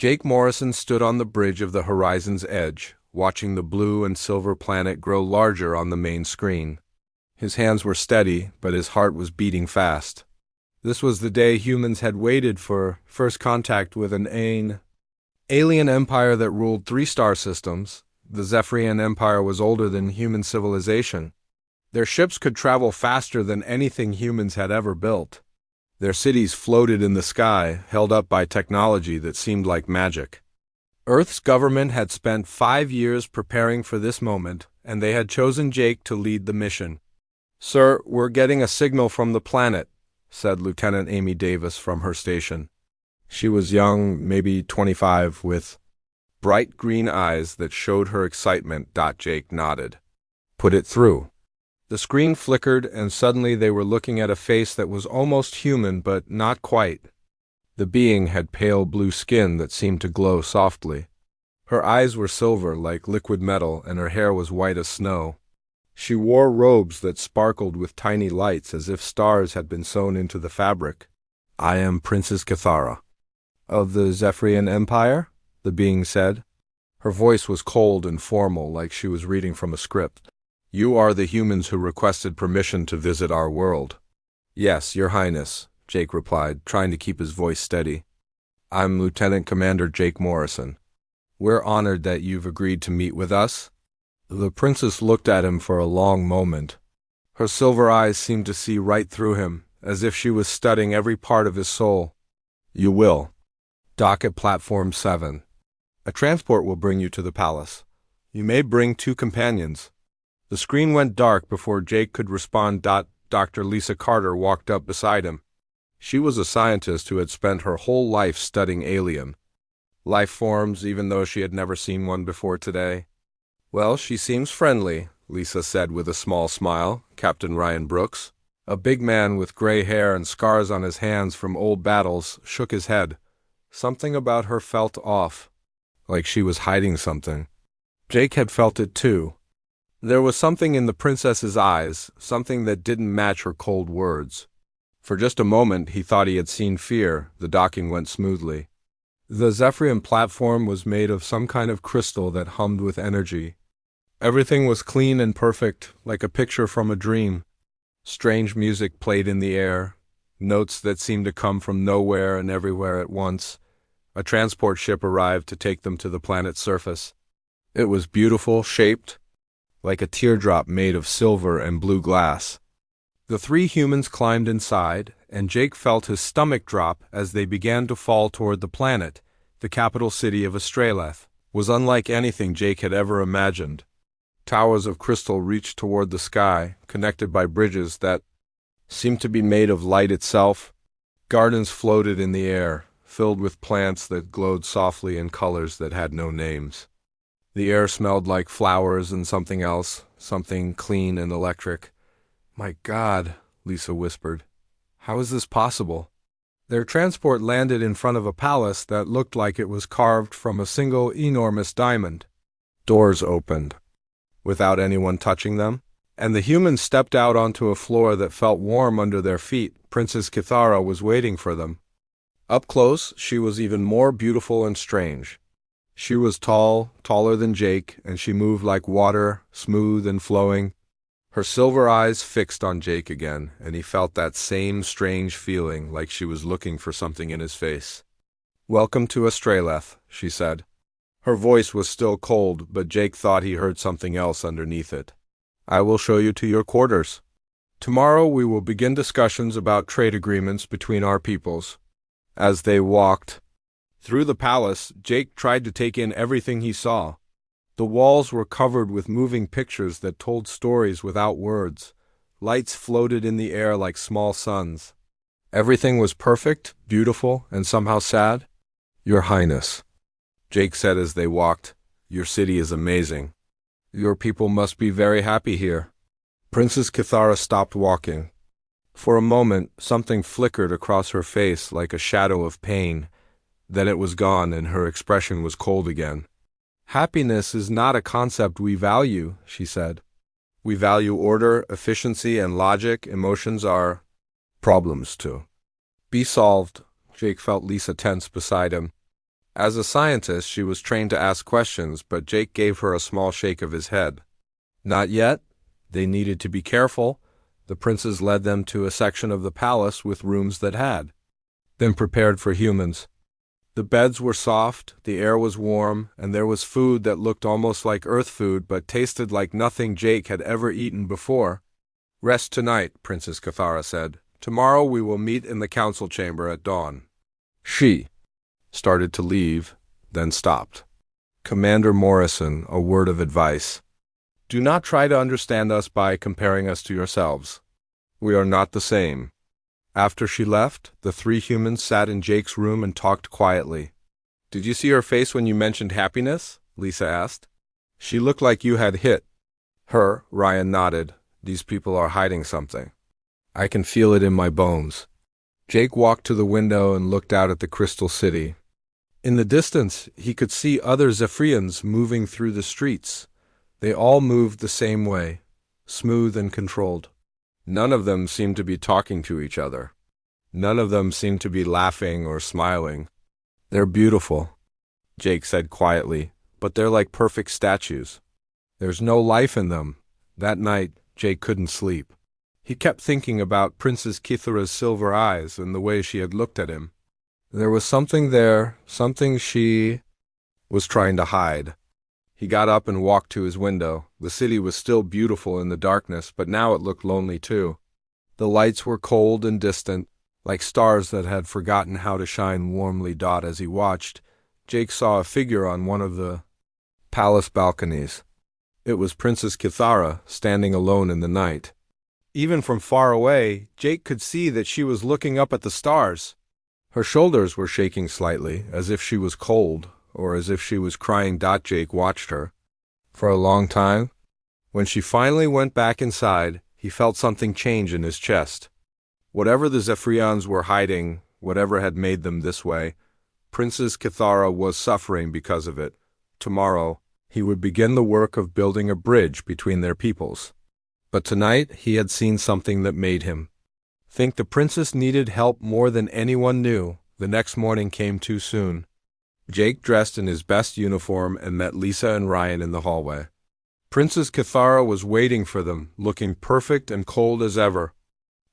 Jake Morrison stood on the bridge of the horizon's edge, watching the blue and silver planet grow larger on the main screen. His hands were steady, but his heart was beating fast. This was the day humans had waited for first contact with an alien empire that ruled 3 star systems. The Zephyrian Empire was older than human civilization. Their ships could travel faster than anything humans had ever built. Their cities floated in the sky, held up by technology that seemed like magic. Earth's government had spent 5 years preparing for this moment, and they had chosen Jake to lead the mission. "Sir, we're getting a signal from the planet," said Lieutenant Amy Davis from her station. She was young, maybe 25, with bright green eyes that showed her excitement. Jake nodded. "Put it through." The screen flickered, and suddenly they were looking at a face that was almost human, but not quite. The being had pale blue skin that seemed to glow softly. Her eyes were silver like liquid metal, and her hair was white as snow. She wore robes that sparkled with tiny lights as if stars had been sewn into the fabric. "I am Princess Cathara." "Of the Zephyrian Empire?" the being said. Her voice was cold and formal, like she was reading from a script. "You are the humans who requested permission to visit our world." "Yes, Your Highness," Jake replied, trying to keep his voice steady. "I'm Lieutenant Commander Jake Morrison. We're honored that you've agreed to meet with us." The princess looked at him for a long moment. Her silver eyes seemed to see right through him, as if she was studying every part of his soul. "You will. Dock at Platform 7. A transport will bring you to the palace. You may bring 2 companions." The screen went dark before Jake could respond. Dr. Lisa Carter walked up beside him. She was a scientist who had spent her whole life studying alien life forms, even though she had never seen one before today. "Well, she seems friendly," Lisa said with a small smile. Captain Ryan Brooks, a big man with gray hair and scars on his hands from old battles, shook his head. Something about her felt off, like she was hiding something. Jake had felt it too. There was something in the princess's eyes, something that didn't match her cold words. For just a moment he thought he had seen fear. The docking went smoothly. The Zephyrian platform was made of some kind of crystal that hummed with energy. Everything was clean and perfect, like a picture from a dream. Strange music played in the air, notes that seemed to come from nowhere and everywhere at once. A transport ship arrived to take them to the planet's surface. It was beautiful, shaped like a teardrop made of silver and blue glass. The 3 humans climbed inside, and Jake felt his stomach drop as they began to fall toward the planet. The capital city of Astraleth was unlike anything Jake had ever imagined. Towers of crystal reached toward the sky, connected by bridges that seemed to be made of light itself. Gardens floated in the air, filled with plants that glowed softly in colors that had no names. The air smelled like flowers and something else, something clean and electric. "My God," Lisa whispered. "How is this possible?" Their transport landed in front of a palace that looked like it was carved from a single enormous diamond. Doors opened, without anyone touching them, and the humans stepped out onto a floor that felt warm under their feet. Princess Cathara was waiting for them. Up close, she was even more beautiful and strange. She was tall, taller than Jake, and she moved like water, smooth and flowing. Her silver eyes fixed on Jake again, and he felt that same strange feeling, like she was looking for something in his face. "Welcome to Astraleth," she said. Her voice was still cold, but Jake thought he heard something else underneath it. "I will show you to your quarters. Tomorrow we will begin discussions about trade agreements between our peoples." As they walked through the palace, Jake tried to take in everything he saw. The walls were covered with moving pictures that told stories without words. Lights floated in the air like small suns. Everything was perfect, beautiful, and somehow sad. "Your Highness," Jake said as they walked, "your city is amazing. Your people must be very happy here." Princess Cathara stopped walking. For a moment, something flickered across her face like a shadow of pain. Then it was gone, and her expression was cold again. "Happiness is not a concept we value," she said. "We value order, efficiency, and logic. Emotions are problems, too." "Be solved." Jake felt Lisa tense beside him. As a scientist, she was trained to ask questions, but Jake gave her a small shake of his head. Not yet. They needed to be careful. The princes led them to a section of the palace with rooms that had been prepared for humans. The beds were soft, the air was warm, and there was food that looked almost like Earth food but tasted like nothing Jake had ever eaten before. Rest tonight, Princess Cathara said. Tomorrow we will meet in the council chamber at dawn. She started to leave, then stopped. Commander Morrison, a word of advice. Do not try to understand us by comparing us to yourselves. We are not the same. After she left, the three humans sat in Jake's room and talked quietly. Did you see her face when you mentioned happiness? Lisa asked. She looked like you had hit her. Ryan nodded. These people are hiding something. I can feel it in my bones. Jake walked to the window and looked out at the crystal city. In the distance, he could see other Zephyrians moving through the streets. They all moved the same way, smooth and controlled. None of them seemed to be talking to each other. None of them seemed to be laughing or smiling. They're beautiful, Jake said quietly, but they're like perfect statues. There's no life in them. That night, Jake couldn't sleep. He kept thinking about Princess Kithara's silver eyes and the way she had looked at him. There was something there, something she was trying to hide. He got up and walked to his window. The city was still beautiful in the darkness, but now it looked lonely too. The lights were cold and distant, like stars that had forgotten how to shine warmly. As he watched, Jake saw a figure on one of the palace balconies. It was Princess Kithara, standing alone in the night. Even from far away, Jake could see that she was looking up at the stars. Her shoulders were shaking slightly, as if she was cold, or as if she was crying. Jake watched her for a long time. When she finally went back inside, he felt something change in his chest. Whatever the Zephyrians were hiding, whatever had made them this way, Princess Kithara was suffering because of it. Tomorrow, he would begin the work of building a bridge between their peoples. But tonight, he had seen something that made him think the princess needed help more than anyone knew. The next morning came too soon. Jake dressed in his best uniform and met Lisa and Ryan in the hallway. Princess Kithara was waiting for them, looking perfect and cold as ever.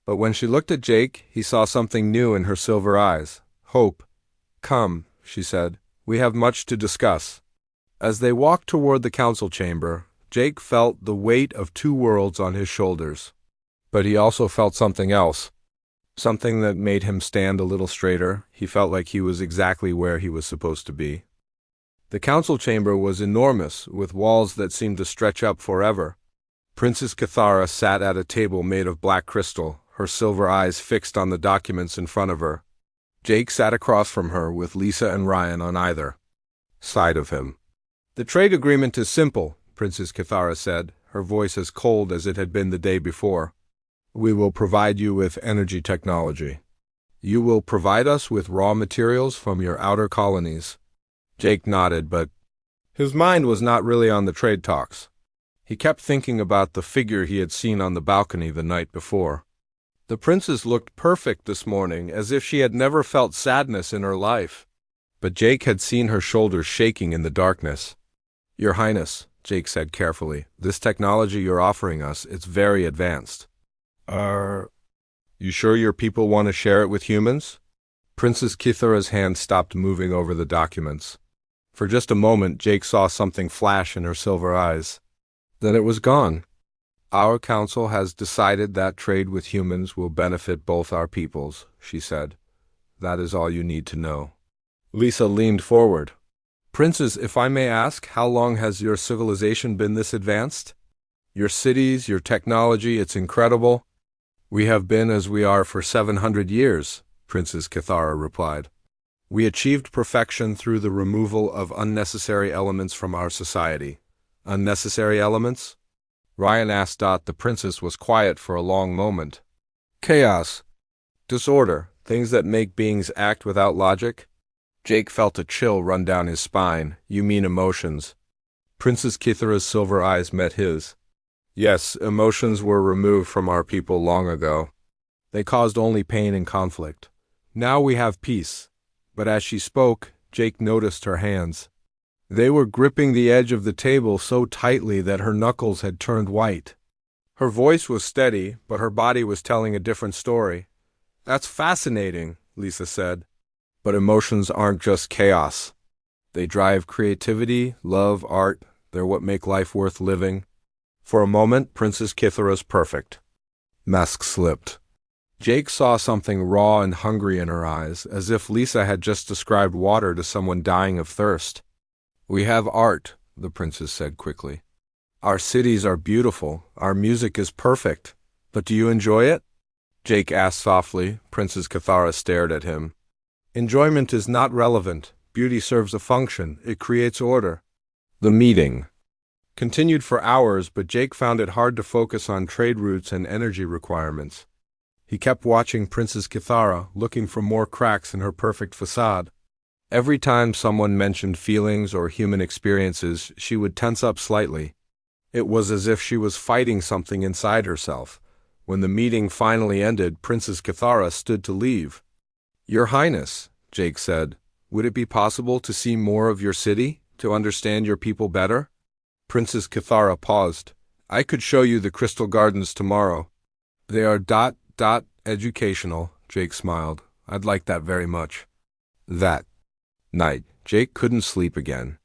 But when she looked at Jake, he saw something new in her silver eyes. Hope. Come, she said. We have much to discuss. As they walked toward the council chamber, Jake felt the weight of two worlds on his shoulders. But he also felt something else. Something that made him stand a little straighter. He felt like he was exactly where he was supposed to be. The council chamber was enormous, with walls that seemed to stretch up forever. Princess Kithara sat at a table made of black crystal, her silver eyes fixed on the documents in front of her. Jake sat across from her with Lisa and Ryan on either side of him. The trade agreement is simple, Princess Kithara said, her voice as cold as it had been the day before. We will provide you with energy technology. You will provide us with raw materials from your outer colonies. Jake nodded, but his mind was not really on the trade talks. He kept thinking about the figure he had seen on the balcony the night before. The princess looked perfect this morning, as if she had never felt sadness in her life. But Jake had seen her shoulders shaking in the darkness. Your Highness, Jake said carefully, this technology you're offering us, it's very advanced. Are you sure your people want to share it with humans? Princess Kithara's hand stopped moving over the documents. For just a moment, Jake saw something flash in her silver eyes. Then it was gone. Our council has decided that trade with humans will benefit both our peoples, she said. That is all you need to know. Lisa leaned forward. Princess, if I may ask, how long has your civilization been this advanced? Your cities, your technology, it's incredible. We have been as we are for 700 years, Princess Kithara replied. We achieved perfection through the removal of unnecessary elements from our society. Unnecessary elements? Ryan asked. The princess was quiet for a long moment. Chaos. Disorder. Things that make beings act without logic. Jake felt a chill run down his spine. You mean emotions? Princess Kithara's silver eyes met his. Yes, emotions were removed from our people long ago. They caused only pain and conflict. Now we have peace. But as she spoke, Jake noticed her hands. They were gripping the edge of the table so tightly that her knuckles had turned white. Her voice was steady, but her body was telling a different story. "That's fascinating," Lisa said. "But emotions aren't just chaos. They drive creativity, love, art. They're what make life worth living." For a moment, Princess Kithara's perfect mask slipped. Jake saw something raw and hungry in her eyes, as if Lisa had just described water to someone dying of thirst. "We have art," the princess said quickly. "Our cities are beautiful. Our music is perfect. But do you enjoy it?" Jake asked softly. Princess Kithara stared at him. "Enjoyment is not relevant. Beauty serves a function. It creates order." The meeting continued for hours, but Jake found it hard to focus on trade routes and energy requirements. He kept watching Princess Kithara, looking for more cracks in her perfect facade. Every time someone mentioned feelings or human experiences, she would tense up slightly. It was as if she was fighting something inside herself. When the meeting finally ended, Princess Kithara stood to leave. "Your Highness," Jake said, "would it be possible to see more of your city, to understand your people better?" Princess Kithara paused. "I could show you the Crystal Gardens tomorrow." "They are educational," Jake smiled. "I'd like that very much." That night, Jake couldn't sleep again.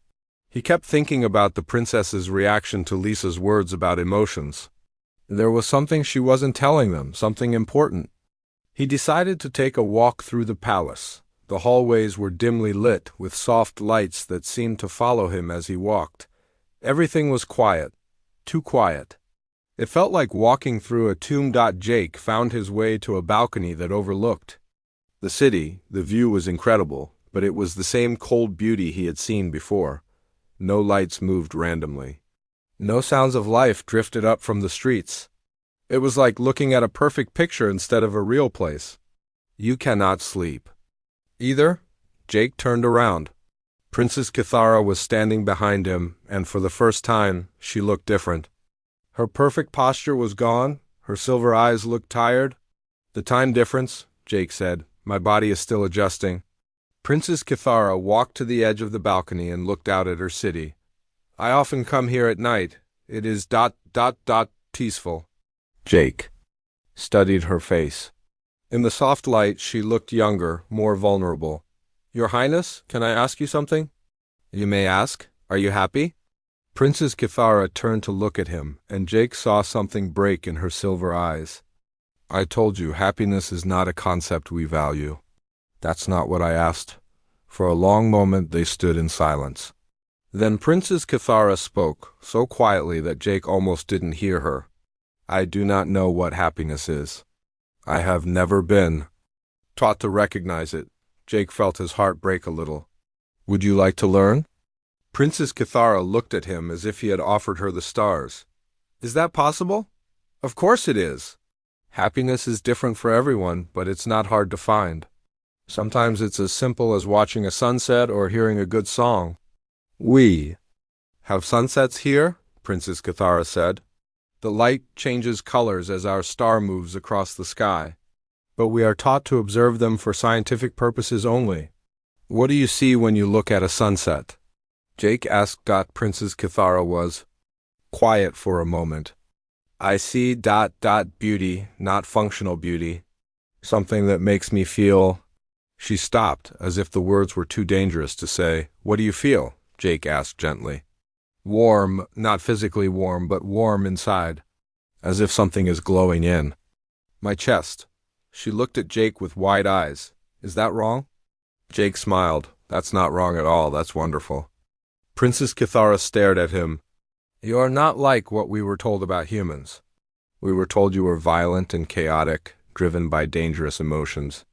He kept thinking about the princess's reaction to Lisa's words about emotions. There was something she wasn't telling them, something important. He decided to take a walk through the palace. The hallways were dimly lit, with soft lights that seemed to follow him as he walked. Everything was quiet, too quiet. It felt like walking through a tomb. Jake found his way to a balcony that overlooked the city. The view was incredible, but it was the same cold beauty he had seen before. No lights moved randomly. No sounds of life drifted up from the streets. It was like looking at a perfect picture instead of a real place. "You cannot sleep." "Either?" Jake turned around. Princess Kithara was standing behind him, and for the first time, she looked different. Her perfect posture was gone. Her silver eyes looked tired. "The time difference," Jake said. "My body is still adjusting." Princess Kithara walked to the edge of the balcony and looked out at her city. "I often come here at night. It is peaceful." Jake studied her face. In the soft light, she looked younger, more vulnerable. "Your Highness, can I ask you something?" "You may ask. Are you happy?" Princess Kithara turned to look at him, and Jake saw something break in her silver eyes. "I told you, happiness is not a concept we value." "That's not what I asked." For a long moment they stood in silence. Then Princess Kithara spoke, so quietly that Jake almost didn't hear her. "I do not know what happiness is. I have never been taught to recognize it." Jake felt his heart break a little. "Would you like to learn?" Princess Kithara looked at him as if he had offered her the stars. "Is that possible?" "Of course it is. Happiness is different for everyone, but it's not hard to find. Sometimes it's as simple as watching a sunset or hearing a good song." "We have sunsets here," Princess Kithara said. "The light changes colors as our star moves across the sky. But we are taught to observe them for scientific purposes only." "What do you see when you look at a sunset?" Jake asked. Princess Kithara was quiet for a moment. "I see beauty, not functional beauty. Something that makes me feel—" She stopped, as if the words were too dangerous to say. "What do you feel?" Jake asked gently. "Warm, not physically warm, but warm inside. As if something is glowing in my chest." She looked at Jake with wide eyes. "Is that wrong?" Jake smiled. "That's not wrong at all. That's wonderful." Princess Kithara stared at him. "You are not like what we were told about humans. We were told you were violent and chaotic, driven by dangerous emotions."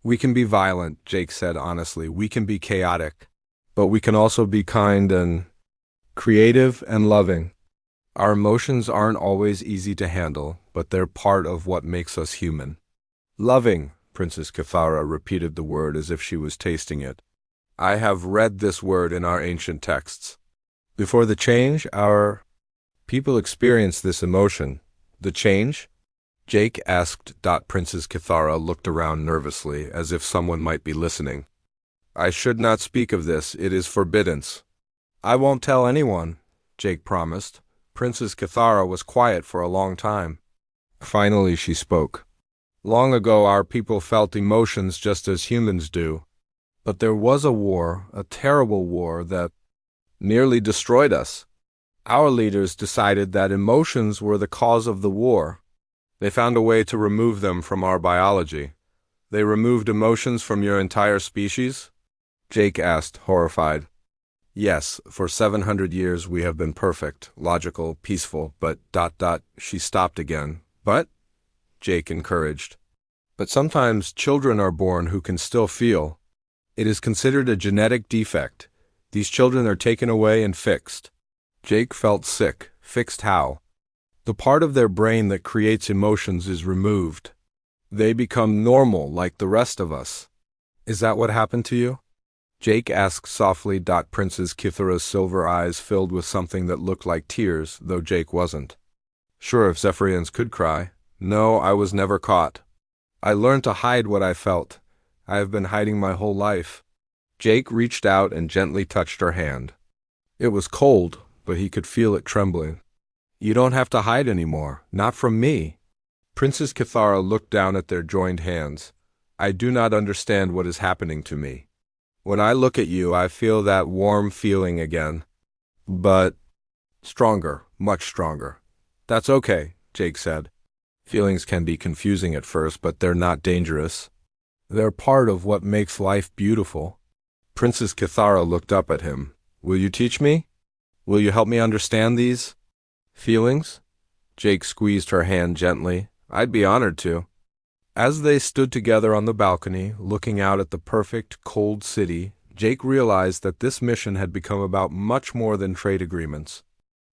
"We can be violent," Jake said honestly. "We can be chaotic. But we can also be kind and creative and loving. Our emotions aren't always easy to handle, but they're part of what makes us human." "Loving," Princess Kithara repeated the word as if she was tasting it. "I have read this word in our ancient texts. Before the change, our people experienced this emotion. The change?" Jake asked. Princess Kithara looked around nervously, as if someone might be listening. I should not speak of this. It is forbidden. I won't tell anyone, Jake promised. Princess Cathara was quiet for a long time. Finally she spoke. Long ago our people felt emotions just as humans do. But there was a war, a terrible war, that nearly destroyed us. Our leaders decided that emotions were the cause of the war. They found a way to remove them from our biology. They removed emotions from your entire species? Jake asked, horrified. Yes, for 700 years we have been perfect, logical, peaceful, but ... She stopped again. But? Jake encouraged. But sometimes children are born who can still feel. It is considered a genetic defect. These children are taken away and fixed. Jake felt sick. Fixed how? The part of their brain that creates emotions is removed. They become normal like the rest of us. Is that what happened to you? Jake asked softly. Princess Kithara's silver eyes filled with something that looked like tears, though Jake wasn't. Sure, if Zephyrians could cry. No, I was never caught. I learned to hide what I felt. I have been hiding my whole life. Jake reached out and gently touched her hand. It was cold, but he could feel it trembling. You don't have to hide anymore, not from me. Princess Kithara looked down at their joined hands. I do not understand what is happening to me. When I look at you, I feel that warm feeling again. But stronger, much stronger. That's okay, Jake said. Feelings can be confusing at first, but they're not dangerous. They're part of what makes life beautiful. Princess Kithara looked up at him. Will you teach me? Will you help me understand these feelings? Jake squeezed her hand gently. I'd be honored to. As they stood together on the balcony, looking out at the perfect, cold city, Jake realized that this mission had become about much more than trade agreements.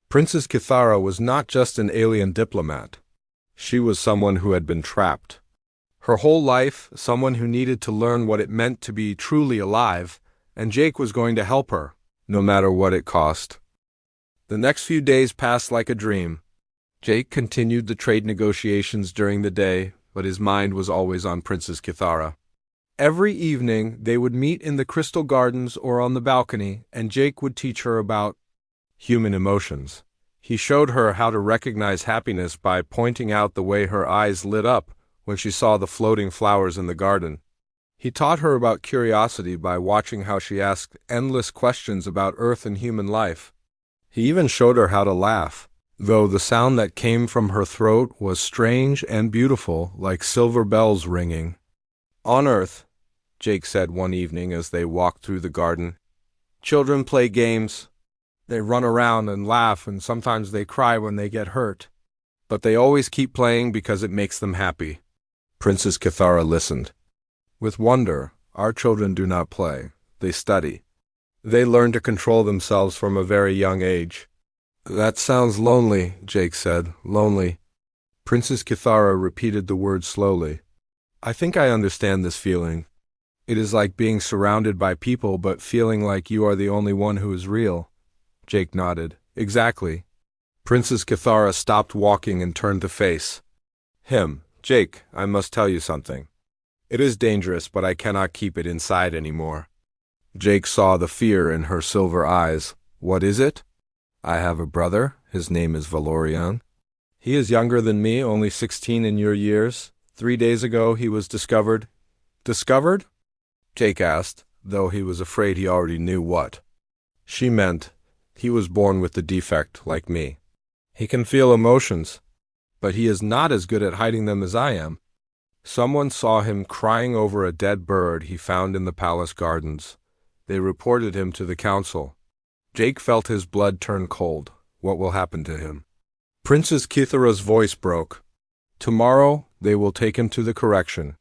Princess Kithara was not just an alien diplomat. She was someone who had been trapped. Her whole life, someone who needed to learn what it meant to be truly alive, and Jake was going to help her, no matter what it cost. The next few days passed like a dream. Jake continued the trade negotiations during the day, but his mind was always on Princess Kithara. Every evening they would meet in the crystal gardens or on the balcony, and Jake would teach her about human emotions. He showed her how to recognize happiness by pointing out the way her eyes lit up when she saw the floating flowers in the garden. He taught her about curiosity by watching how she asked endless questions about Earth and human life. He even showed her how to laugh, though the sound that came from her throat was strange and beautiful, like silver bells ringing. On Earth, Jake said one evening as they walked through the garden, children play games. They run around and laugh, and sometimes they cry when they get hurt. But they always keep playing because it makes them happy. Princess Kithara listened. With wonder, our children do not play. They study. They learn to control themselves from a very young age. That sounds lonely, Jake said. Lonely. Princess Kithara repeated the word slowly. I think I understand this feeling. It is like being surrounded by people but feeling like you are the only one who is real. Jake nodded. Exactly. Princess Kithara stopped walking and turned to face him. Jake, I must tell you something. It is dangerous, but I cannot keep it inside anymore. Jake saw the fear in her silver eyes. What is it? I have a brother. His name is Valorian. He is younger than me, only 16 in your years. 3 days ago he was discovered. Discovered? Jake asked, though he was afraid he already knew what. She meant he was born with the defect, like me. He can feel emotions, but he is not as good at hiding them as I am. Someone saw him crying over a dead bird he found in the palace gardens. They reported him to the council. Jake felt his blood turn cold. What will happen to him? Princess Kithara's voice broke. Tomorrow they will take him to the correction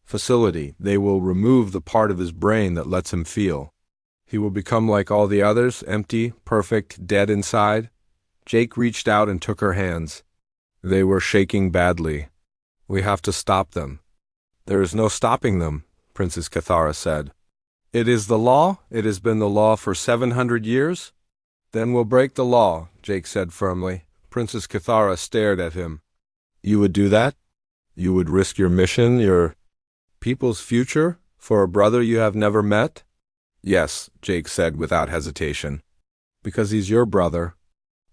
facility. They will remove the part of his brain that lets him feel. He will become like all the others, empty, perfect, dead inside. Jake reached out and took her hands. They were shaking badly. We have to stop them. There is no stopping them, Princess Kithara said. It is the law? It has been the law for 700 years? Then we'll break the law, Jake said firmly. Princess Kithara stared at him. You would do that? You would risk your mission, your people's future, for a brother you have never met? Yes, Jake said without hesitation. Because he's your brother,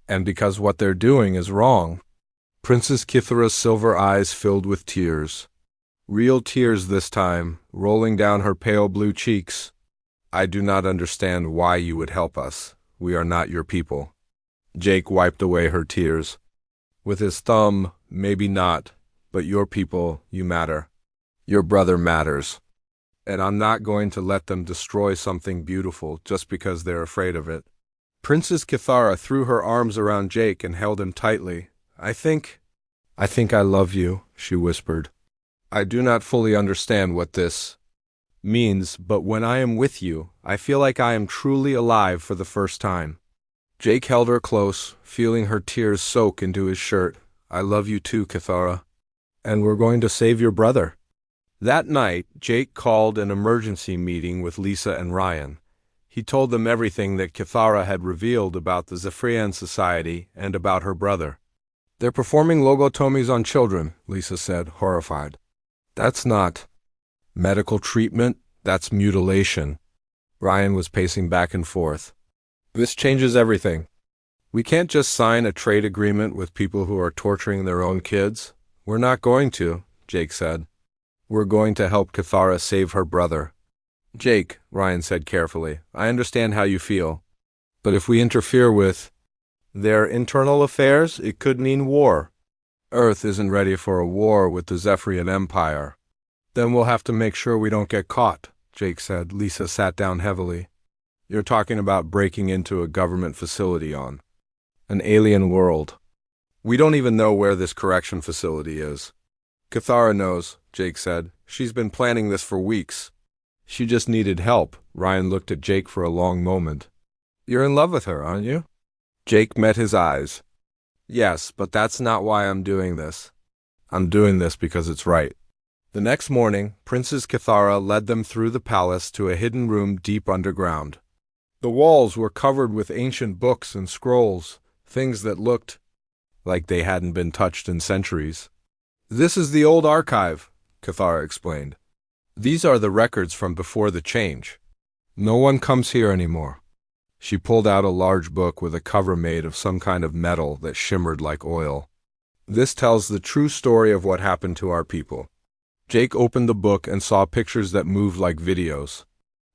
and because what they're doing is wrong. Princess Kithara's silver eyes filled with tears. Real tears this time, rolling down her pale blue cheeks. I do not understand why you would help us. We are not your people. Jake wiped away her tears. With his thumb, maybe not, but your people, you matter. Your brother matters. And I'm not going to let them destroy something beautiful just because they're afraid of it. Princess Kithara threw her arms around Jake and held him tightly. I think I love you, she whispered. I do not fully understand what this means, but when I am with you, I feel like I am truly alive for the first time. Jake held her close, feeling her tears soak into his shirt. I love you too, Kithara. And we're going to save your brother. That night, Jake called an emergency meeting with Lisa and Ryan. He told them everything that Kithara had revealed about the Zephyrian Society and about her brother. They're performing lobotomies on children, Lisa said, horrified. That's not medical treatment, that's mutilation. Ryan was pacing back and forth. This changes everything. We can't just sign a trade agreement with people who are torturing their own kids. We're not going to, Jake said. We're going to help Kithara save her brother. Jake, Ryan said carefully, I understand how you feel. But if we interfere with their internal affairs, it could mean war. Earth isn't ready for a war with the Zephyrian Empire. Then we'll have to make sure we don't get caught, Jake said. Lisa sat down heavily. You're talking about breaking into a government facility on an alien world. We don't even know where this correction facility is. Kithara knows, Jake said. She's been planning this for weeks. She just needed help. Ryan looked at Jake for a long moment. You're in love with her, aren't you? Jake met his eyes. Yes, but that's not why I'm doing this. I'm doing this because it's right. The next morning, Princess Kithara led them through the palace to a hidden room deep underground. The walls were covered with ancient books and scrolls, things that looked like they hadn't been touched in centuries. This is the old archive, Kithara explained. These are the records from before the change. No one comes here anymore. She pulled out a large book with a cover made of some kind of metal that shimmered like oil. This tells the true story of what happened to our people. Jake opened the book and saw pictures that moved like videos.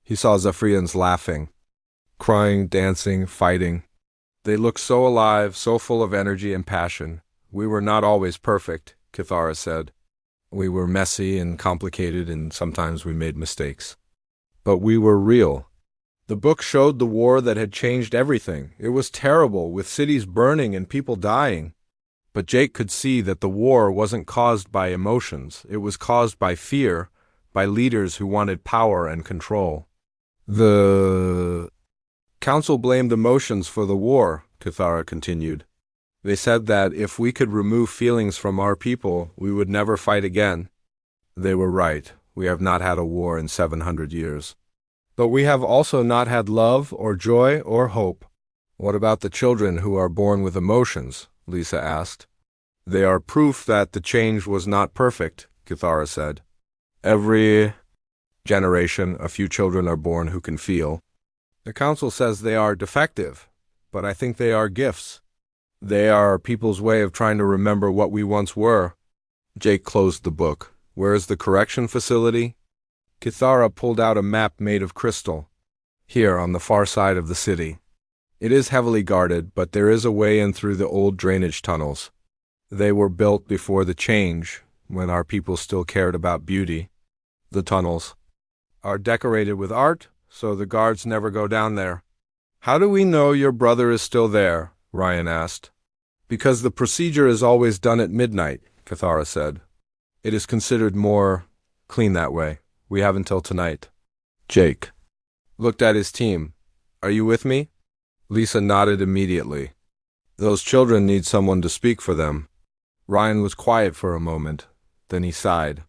He saw Zephyrians laughing, crying, dancing, fighting. They looked so alive, so full of energy and passion. We were not always perfect, Kithara said. We were messy and complicated, and sometimes we made mistakes. But we were real. The book showed the war that had changed everything. It was terrible, with cities burning and people dying. But Jake could see that the war wasn't caused by emotions. It was caused by fear, by leaders who wanted power and control. The council blamed emotions for the war, Kithara continued. They said that if we could remove feelings from our people, we would never fight again. They were right. We have not had a war in 700 years. But we have also not had love or joy or hope. What about the children who are born with emotions? Lisa asked. They are proof that the change was not perfect, Kithara said. Every generation, a few children are born who can feel. The council says they are defective, but I think they are gifts. They are people's way of trying to remember what we once were. Jake closed the book. Where is the correction facility? Kithara pulled out a map made of crystal. Here, on the far side of the city. It is heavily guarded, but there is a way in through the old drainage tunnels. They were built before the change, when our people still cared about beauty. The tunnels are decorated with art, so the guards never go down there. How do we know your brother is still there? Ryan asked. Because the procedure is always done at midnight, Kithara said. It is considered more clean that way. We have until tonight. Jake looked at his team. Are you with me? Lisa nodded immediately. Those children need someone to speak for them. Ryan was quiet for a moment. Then he sighed.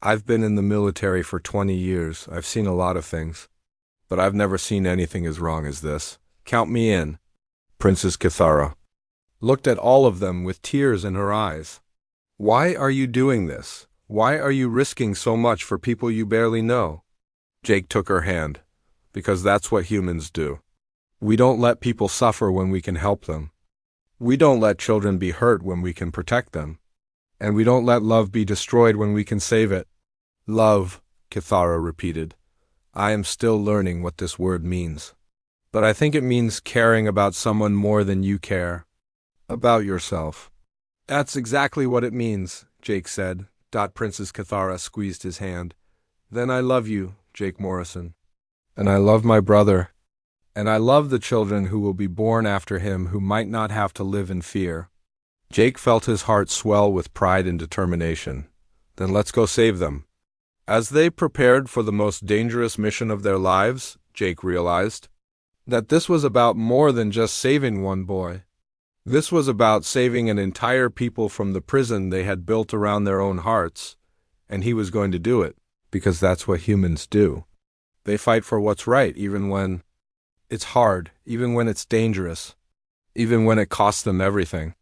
I've been in the military for 20 years. I've seen a lot of things. But I've never seen anything as wrong as this. Count me in. Princess Kithara looked at all of them with tears in her eyes. Why are you doing this? Why are you risking so much for people you barely know? Jake took her hand. because that's what humans do. We don't let people suffer when we can help them. We don't let children be hurt when we can protect them. And we don't let love be destroyed when we can save it. Love, Kithara repeated. I am still learning what this word means. But I think it means caring about someone more than you care about yourself. That's exactly what it means, Jake said. Princess Kithara squeezed his hand. Then I love you, Jake Morrison. And I love my brother. And I love the children who will be born after him who might not have to live in fear. Jake felt his heart swell with pride and determination. Then let's go save them. As they prepared for the most dangerous mission of their lives, Jake realized that this was about more than just saving one boy. This was about saving an entire people from the prison they had built around their own hearts, and he was going to do it, because that's what humans do. They fight for what's right, even when it's hard, even when it's dangerous, even when it costs them everything.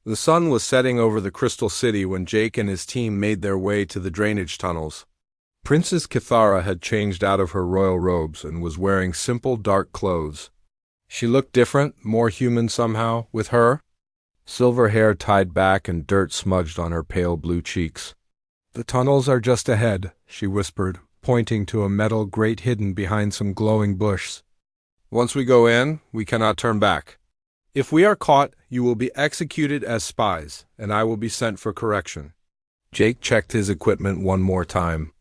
The sun was setting over the Crystal City when Jake and his team made their way to the drainage tunnels. Princess Kithara had changed out of her royal robes and was wearing simple dark clothes. She looked different, more human somehow, with her silver hair tied back and dirt smudged on her pale blue cheeks. The tunnels are just ahead, she whispered, pointing to a metal grate hidden behind some glowing bush. Once we go in, we cannot turn back. If we are caught, you will be executed as spies, and I will be sent for correction. Jake checked his equipment one more time.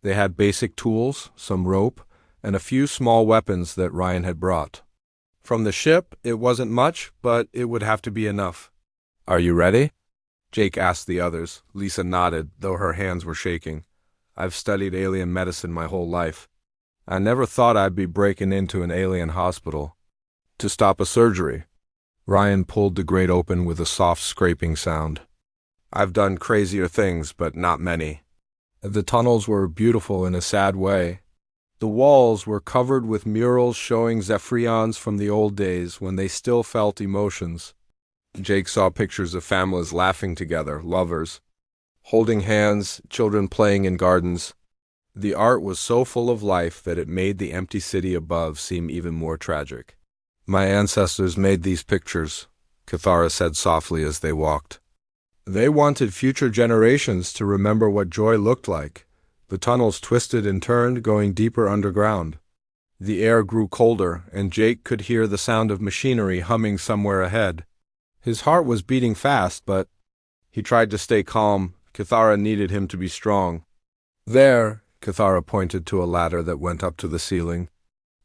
They had basic tools, some rope, and a few small weapons that Ryan had brought. From the ship, it wasn't much, but it would have to be enough. Are you ready? Jake asked the others. Lisa nodded, though her hands were shaking. I've studied alien medicine my whole life. I never thought I'd be breaking into an alien hospital to stop a surgery. Ryan pulled the grate open with a soft scraping sound. I've done crazier things, but not many. The tunnels were beautiful in a sad way. The walls were covered with murals showing Zephyrians from the old days when they still felt emotions. Jake saw pictures of families laughing together, lovers, holding hands, children playing in gardens. The art was so full of life that it made the empty city above seem even more tragic. My ancestors made these pictures, Kithara said softly as they walked. They wanted future generations to remember what joy looked like. The tunnels twisted and turned, going deeper underground. The air grew colder, and Jake could hear the sound of machinery humming somewhere ahead. His heart was beating fast, but he tried to stay calm. Kithara needed him to be strong. There, Kithara pointed to a ladder that went up to the ceiling.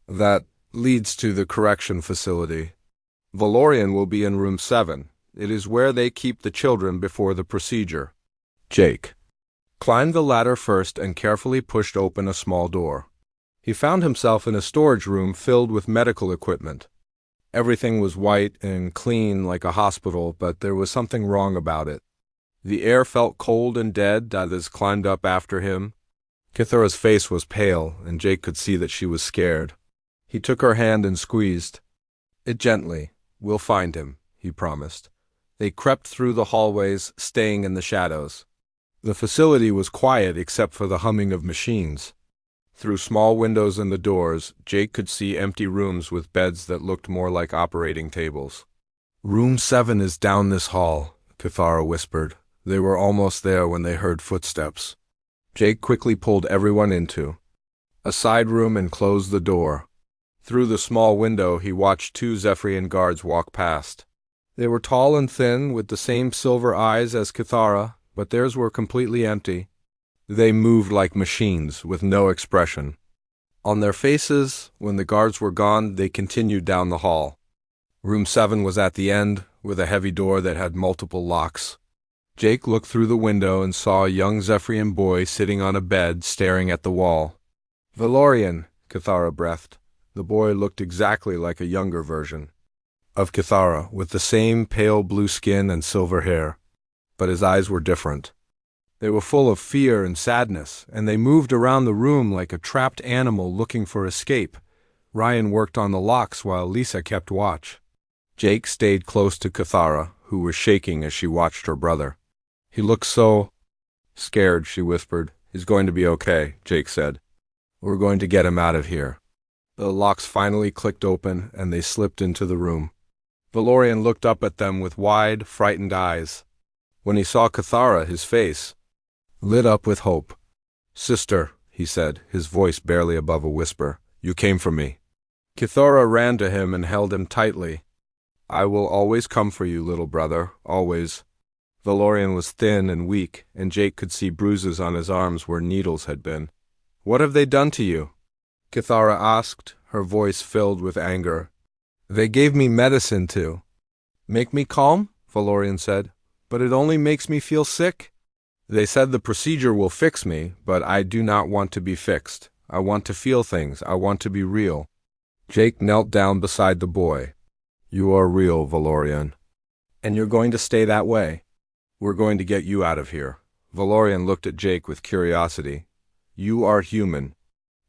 That leads to the correction facility. Valorian will be in room 7. It is where they keep the children before the procedure. Jake climbed the ladder first and carefully pushed open a small door. He found himself in a storage room filled with medical equipment. Everything was white and clean like a hospital, but there was something wrong about it. The air felt cold and dead. Others climbed up after him. Kithara's face was pale, and Jake could see that she was scared. He took her hand and squeezed it gently. We'll find him, he promised. They crept through the hallways, staying in the shadows. The facility was quiet except for the humming of machines. Through small windows in the doors, Jake could see empty rooms with beds that looked more like operating tables. Room 7 is down this hall, Kithara whispered. They were almost there when they heard footsteps. Jake quickly pulled everyone into a side room and closed the door. Through the small window, he watched 2 Zephyrian guards walk past. They were tall and thin, with the same silver eyes as Kithara, but theirs were completely empty. They moved like machines, with no expression. On their faces, when the guards were gone, they continued down the hall. Room 7 was at the end, with a heavy door that had multiple locks. Jake looked through the window and saw a young Zephyrian boy sitting on a bed, staring at the wall. Valorian, Kithara breathed. The boy looked exactly like a younger version of Kithara, with the same pale blue skin and silver hair. But his eyes were different. They were full of fear and sadness, and they moved around the room like a trapped animal looking for escape. Ryan worked on the locks while Lisa kept watch. Jake stayed close to Kithara, who was shaking as she watched her brother. He looked so scared, she whispered. He's going to be okay, Jake said. We're going to get him out of here. The locks finally clicked open, and they slipped into the room. Valorian looked up at them with wide, frightened eyes. When he saw Cathara, his face lit up with hope. "Sister," he said, his voice barely above a whisper, "you came for me." Cathara ran to him and held him tightly. "I will always come for you, little brother, always." Valorian was thin and weak, and Jake could see bruises on his arms where needles had been. "What have they done to you?" Cathara asked, her voice filled with anger. "They gave me medicine to make me calm," Valorian said, "but it only makes me feel sick. They said the procedure will fix me, but I do not want to be fixed. I want to feel things. I want to be real." Jake knelt down beside the boy. "You are real, Valorian. And you're going to stay that way. We're going to get you out of here." Valorian looked at Jake with curiosity. "You are human.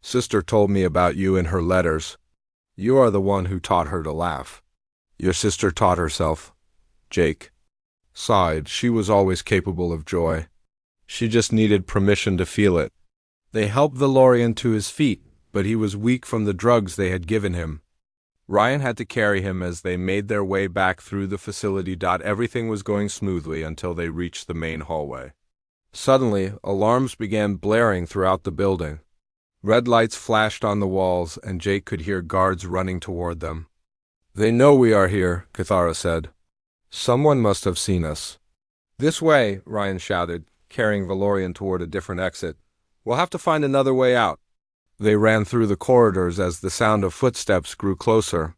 Sister told me about you in her letters. You are the one who taught her to laugh." "Your sister taught herself." Jake sighed. She was always capable of joy. She just needed permission to feel it. They helped Valorian to his feet, but he was weak from the drugs they had given him. Ryan had to carry him as they made their way back through the facility. Everything was going smoothly until they reached the main hallway. Suddenly, alarms began blaring throughout the building. Red lights flashed on the walls, and Jake could hear guards running toward them. "They know we are here," Cathara said. "Someone must have seen us." "This way," Ryan shouted, carrying Valorian toward a different exit. "We'll have to find another way out." They ran through the corridors as the sound of footsteps grew closer.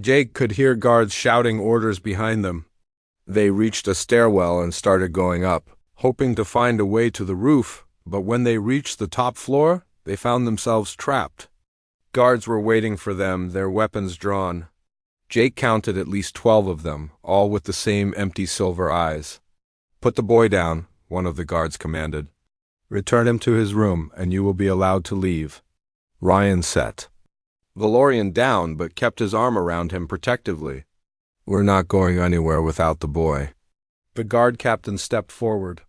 Jake could hear guards shouting orders behind them. They reached a stairwell and started going up, hoping to find a way to the roof, but when they reached the top floor, they found themselves trapped. Guards were waiting for them, their weapons drawn. Jake counted at least 12 of them, all with the same empty silver eyes. "Put the boy down," one of the guards commanded. "Return him to his room, and you will be allowed to leave." Ryan sat Valorian down, but kept his arm around him protectively. "We're not going anywhere without the boy." The guard captain stepped forward.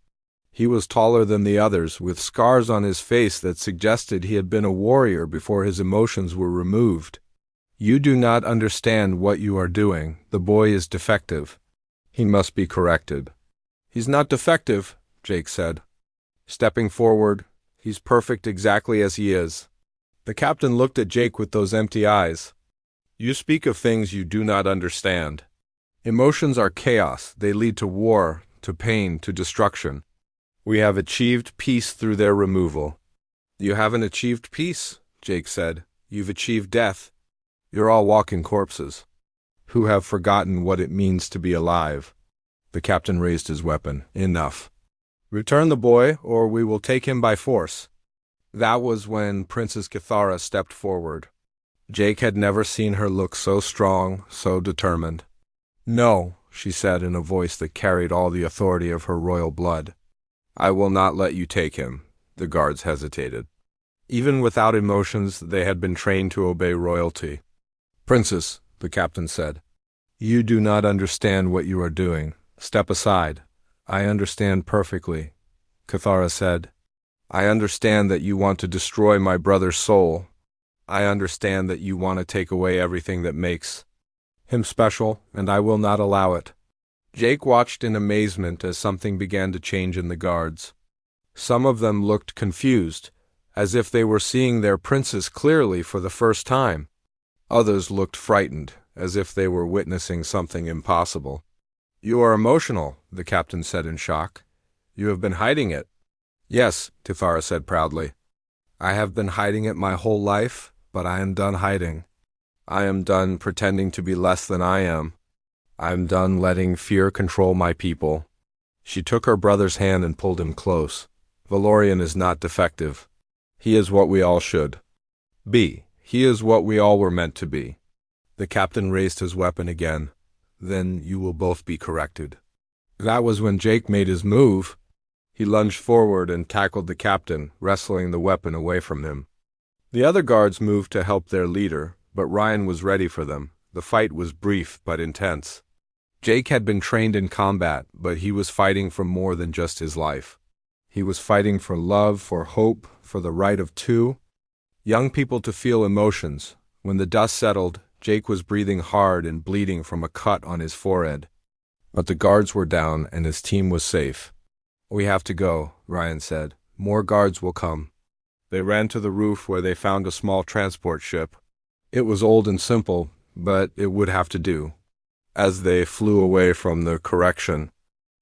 He was taller than the others, with scars on his face that suggested he had been a warrior before his emotions were removed. "You do not understand what you are doing. The boy is defective. He must be corrected." "He's not defective," Jake said. Stepping forward, "He's perfect exactly as he is." The captain looked at Jake with those empty eyes. "You speak of things you do not understand. Emotions are chaos. They lead to war, to pain, to destruction. We have achieved peace through their removal." "You haven't achieved peace," Jake said. "You've achieved death. You're all walking corpses, who have forgotten what it means to be alive." The captain raised his weapon. "Enough. Return the boy, or we will take him by force." That was when Princess Cathara stepped forward. Jake had never seen her look so strong, so determined. "No," she said in a voice that carried all the authority of her royal blood. "I will not let you take him." The guards hesitated. Even without emotions, they had been trained to obey royalty. "Princess," the captain said, "you do not understand what you are doing. Step aside." "I understand perfectly," Cathara said. "I understand that you want to destroy my brother's soul. I understand that you want to take away everything that makes him special, and I will not allow it." Jake watched in amazement as something began to change in the guards. Some of them looked confused, as if they were seeing their princess clearly for the first time. Others looked frightened, as if they were witnessing something impossible. "You are emotional," the captain said in shock. "You have been hiding it." "Yes," Cathara said proudly. "I have been hiding it my whole life, but I am done hiding. I am done pretending to be less than I am. I am done letting fear control my people." She took her brother's hand and pulled him close. "Valorian is not defective. He is what we all should be. He is what we all were meant to be." The captain raised his weapon again. "Then you will both be corrected." That was when Jake made his move. He lunged forward and tackled the captain, wrestling the weapon away from him. The other guards moved to help their leader, but Ryan was ready for them. The fight was brief but intense. Jake had been trained in combat, but he was fighting for more than just his life. He was fighting for love, for hope, for the right of two young people to feel emotions, When the dust settled, Jake was breathing hard and bleeding from a cut on his forehead. But the guards were down and his team was safe. "We have to go," Ryan said. "More guards will come." They ran to the roof where they found a small transport ship. It was old and simple, but it would have to do. As they flew away from the correction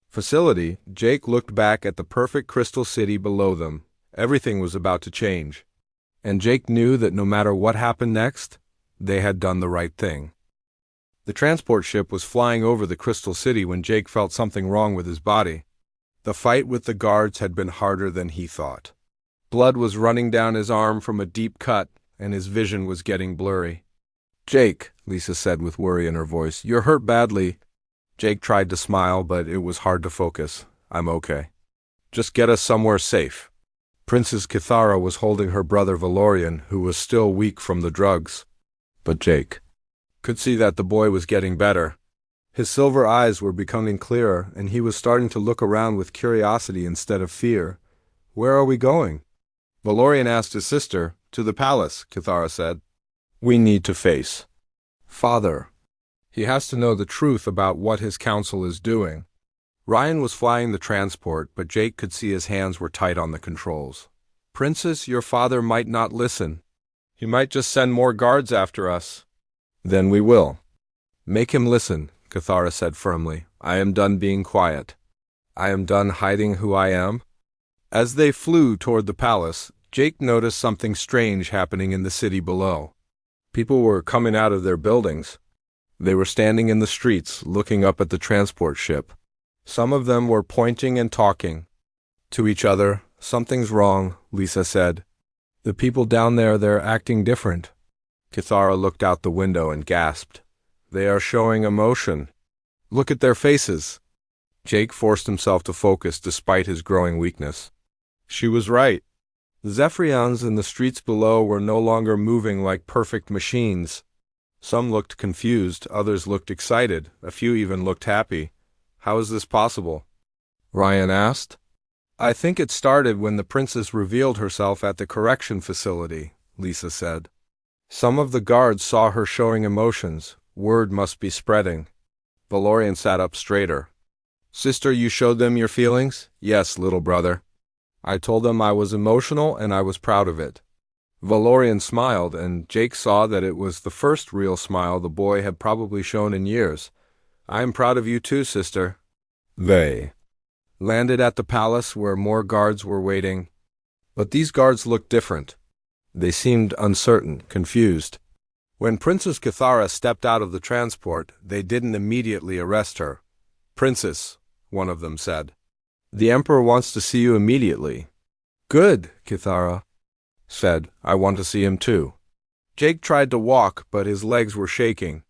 facility, Jake looked back at the perfect crystal city below them. Everything was about to change. And Jake knew that no matter what happened next, they had done the right thing. The transport ship was flying over the crystal city when Jake felt something wrong with his body. The fight with the guards had been harder than he thought. Blood was running down his arm from a deep cut, and his vision was getting blurry. "Jake," Lisa said with worry in her voice, "you're hurt badly." Jake tried to smile, but it was hard to focus. "I'm okay. Just get us somewhere safe." Princess Kithara was holding her brother Valorian, who was still weak from the drugs. But Jake could see that the boy was getting better. His silver eyes were becoming clearer, and he was starting to look around with curiosity instead of fear. "Where are we going?" Valorian asked his sister. "To the palace," Kithara said. "We need to face Father. He has to know the truth about what his council is doing." Ryan was flying the transport, but Jake could see his hands were tight on the controls. "Princess, your father might not listen. He might just send more guards after us." "Then we will make him listen," Kithara said firmly. "I am done being quiet. I am done hiding who I am." As they flew toward the palace, Jake noticed something strange happening in the city below. People were coming out of their buildings. They were standing in the streets, looking up at the transport ship. Some of them were pointing and talking to each other. "Something's wrong," Lisa said. "The people down there, they're acting different." Kithara looked out the window and gasped. "They are showing emotion. Look at their faces." Jake forced himself to focus despite his growing weakness. She was right. The Zephyrians in the streets below were no longer moving like perfect machines. Some looked confused, others looked excited, a few even looked happy. "How is this possible?" Ryan asked. "I think it started when the princess revealed herself at the correction facility," Lisa said. "Some of the guards saw her showing emotions. Word must be spreading." Valorian sat up straighter. "Sister, you showed them your feelings?" "Yes, little brother. I told them I was emotional and I was proud of it." Valorian smiled, and Jake saw that it was the first real smile the boy had probably shown in years. "I am proud of you too, sister." They landed at the palace where more guards were waiting. But these guards looked different. They seemed uncertain, confused. When Princess Kithara stepped out of the transport, they didn't immediately arrest her. "Princess," one of them said, "the Emperor wants to see you immediately." "Good," Kithara said. "I want to see him too." Jake tried to walk, but his legs were shaking.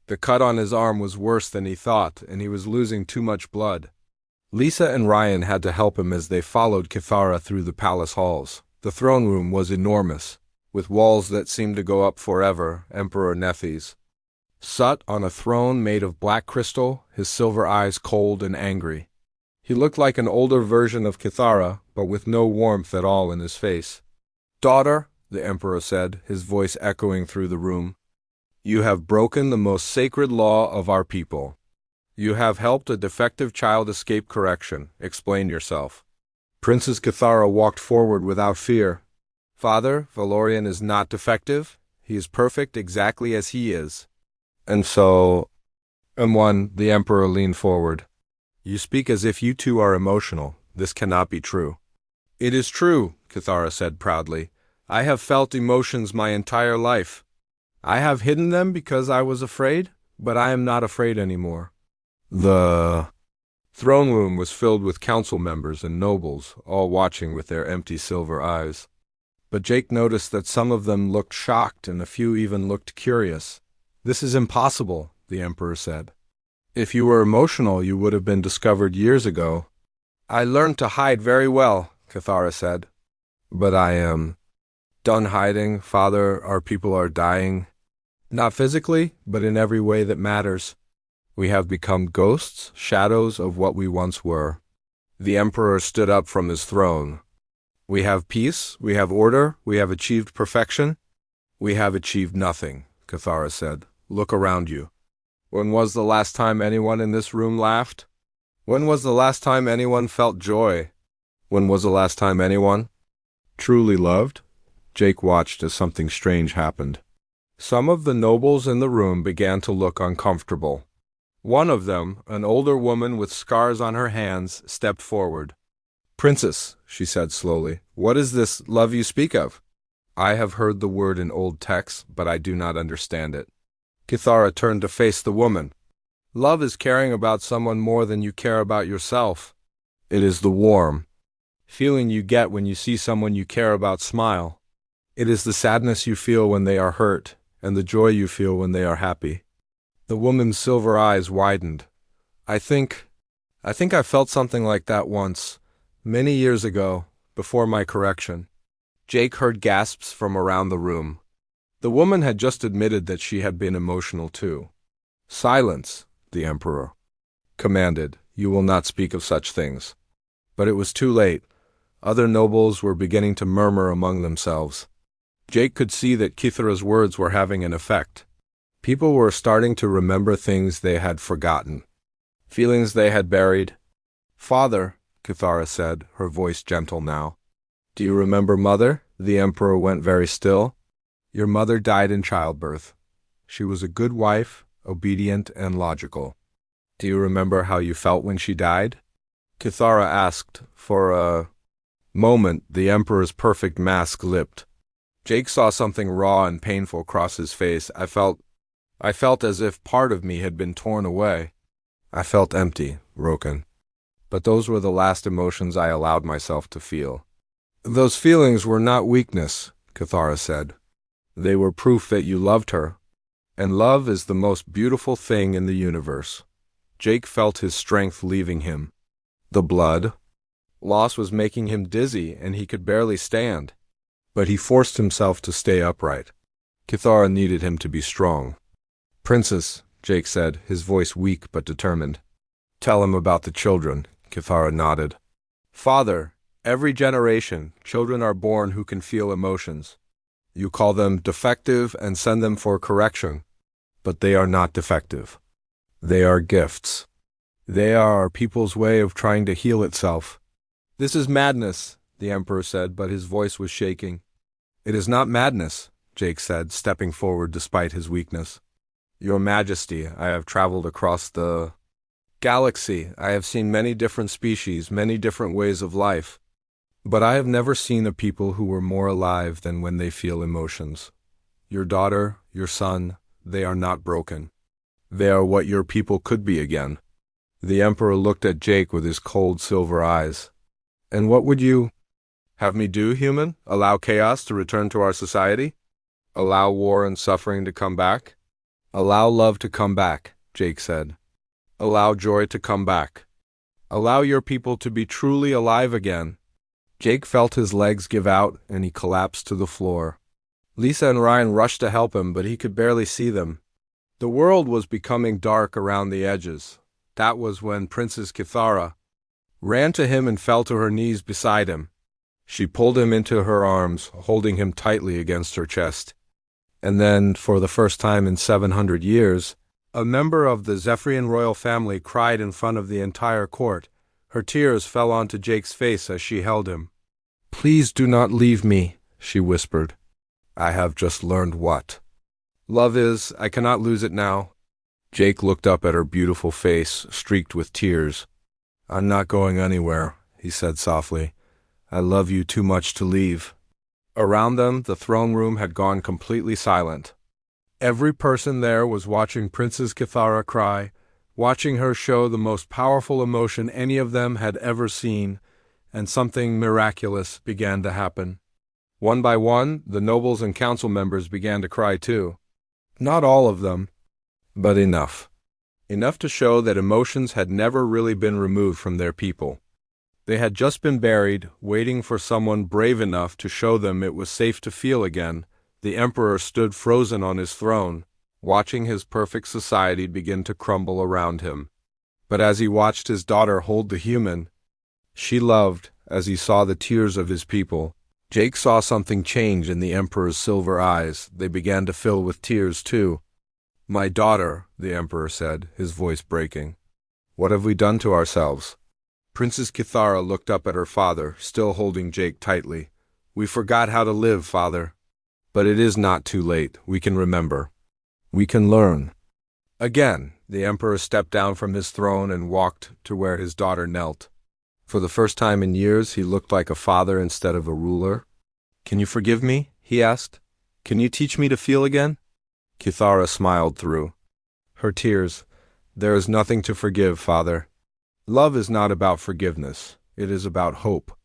The cut on his arm was worse than he thought, and he was losing too much blood. Lisa and Ryan had to help him as they followed Kithara through the palace halls. The throne room was enormous, with walls that seemed to go up forever. Emperor Nethys sat on a throne made of black crystal, his silver eyes cold and angry. He looked like an older version of Kithara, but with no warmth at all in his face. "Daughter," the Emperor said, his voice echoing through the room, "you have broken the most sacred law of our people. You have helped a defective child escape correction. Explain yourself." Princess Kithara walked forward without fear. "Father, Valorian is not defective. He is perfect exactly as he is." "And so—" the Emperor leaned forward. "You speak as if you two are emotional. This cannot be true." "It is true," Kithara said proudly. "I have felt emotions my entire life. I have hidden them because I was afraid, but I am not afraid anymore." The throne room was filled with council members and nobles, all watching with their empty silver eyes. But Jake noticed that some of them looked shocked and a few even looked curious. "This is impossible," the Emperor said. "If you were emotional, you would have been discovered years ago." "I learned to hide very well," Kithara said. "But I am done hiding, Father. Our people are dying. Not physically, but in every way that matters. We have become ghosts, shadows of what we once were." The Emperor stood up from his throne. "We have peace, we have order, we have achieved perfection. We have achieved nothing, Cathara said. Look around you. When was the last time anyone in this room laughed? When was the last time anyone felt joy? When was the last time anyone truly loved? Jake watched as something strange happened. Some of the nobles in the room began to look uncomfortable. One of them, an older woman with scars on her hands, stepped forward. Princess, she said slowly, what is this love you speak of? I have heard the word in old texts, but I do not understand it. Cathara turned to face the woman. Love is caring about someone more than you care about yourself. It is the warm feeling you get when you see someone you care about smile. It is the sadness you feel when they are hurt, and the joy you feel when they are happy. The woman's silver eyes widened. I think I felt something like that once, many years ago, before my correction. Jake heard gasps from around the room. The woman had just admitted that she had been emotional too. Silence, the Emperor commanded. You will not speak of such things. But it was too late. Other nobles were beginning to murmur among themselves. Jake could see that Kithara's words were having an effect. People were starting to remember things they had forgotten, feelings they had buried. Father, Kithara said, her voice gentle now. Do you remember Mother? The Emperor went very still. Your mother died in childbirth. She was a good wife, obedient and logical. Do you remember how you felt when she died? Kithara asked. For a moment, the Emperor's perfect mask lipped. Jake saw something raw and painful cross his face. I felt as if part of me had been torn away. I felt empty, broken. But those were the last emotions I allowed myself to feel. Those feelings were not weakness, Kithara said. They were proof that you loved her. And love is the most beautiful thing in the universe. Jake felt his strength leaving him. The blood loss was making him dizzy, and he could barely stand. But he forced himself to stay upright. Kithara needed him to be strong. Princess, Jake said, his voice weak but determined. Tell him about the children, Kithara nodded. Father, every generation, children are born who can feel emotions. You call them defective and send them for correction. But they are not defective. They are gifts. They are our people's way of trying to heal itself. This is madness, the Emperor said, but his voice was shaking. It is not madness, Jake said, stepping forward despite his weakness. Your Majesty, I have traveled across the galaxy. I have seen many different species, many different ways of life. But I have never seen a people who were more alive than when they feel emotions. Your daughter, your son, they are not broken. They are what your people could be again. The Emperor looked at Jake with his cold silver eyes. And what would you have me do, human? Allow chaos to return to our society? Allow war and suffering to come back? Allow love to come back, Jake said. Allow joy to come back. Allow your people to be truly alive again. Jake felt his legs give out, and he collapsed to the floor. Lisa and Ryan rushed to help him, but he could barely see them. The world was becoming dark around the edges. That was when Princess Kithara ran to him and fell to her knees beside him. She pulled him into her arms, holding him tightly against her chest. And then, for the first time in 700 years, a member of the Zephyrian royal family cried in front of the entire court. Her tears fell onto Jake's face as she held him. Please do not leave me, she whispered. I have just learned what love is. I cannot lose it now. Jake looked up at her beautiful face, streaked with tears. I'm not going anywhere, he said softly. I love you too much to leave. Around them, the throne room had gone completely silent. Every person there was watching Princess Kithara cry, watching her show the most powerful emotion any of them had ever seen, and something miraculous began to happen. One by one, the nobles and council members began to cry too. Not all of them, but enough. Enough to show that emotions had never really been removed from their people. They had just been buried, waiting for someone brave enough to show them it was safe to feel again. The Emperor stood frozen on his throne, watching his perfect society begin to crumble around him. But as he watched his daughter hold the human she loved, as he saw the tears of his people, Jake saw something change in the Emperor's silver eyes. They began to fill with tears, too. "My daughter," the Emperor said, his voice breaking. "What have we done to ourselves?" Princess Kithara looked up at her father, still holding Jake tightly. "We forgot how to live, father. But it is not too late. We can remember. We can learn." Again, the Emperor stepped down from his throne and walked to where his daughter knelt. For the first time in years, he looked like a father instead of a ruler. "Can you forgive me?" he asked. "Can you teach me to feel again?" Kithara smiled through her tears. "There is nothing to forgive, father. Love is not about forgiveness. It is about hope."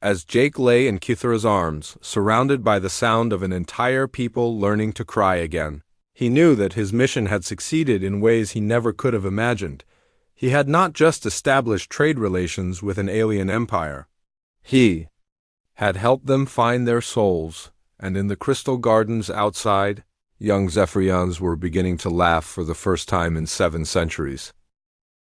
As Jake lay in Kithara's arms, surrounded by the sound of an entire people learning to cry again, he knew that his mission had succeeded in ways he never could have imagined. He had not just established trade relations with an alien empire. He had helped them find their souls, and in the crystal gardens outside, young Zephyrians were beginning to laugh for the first time in 7 centuries.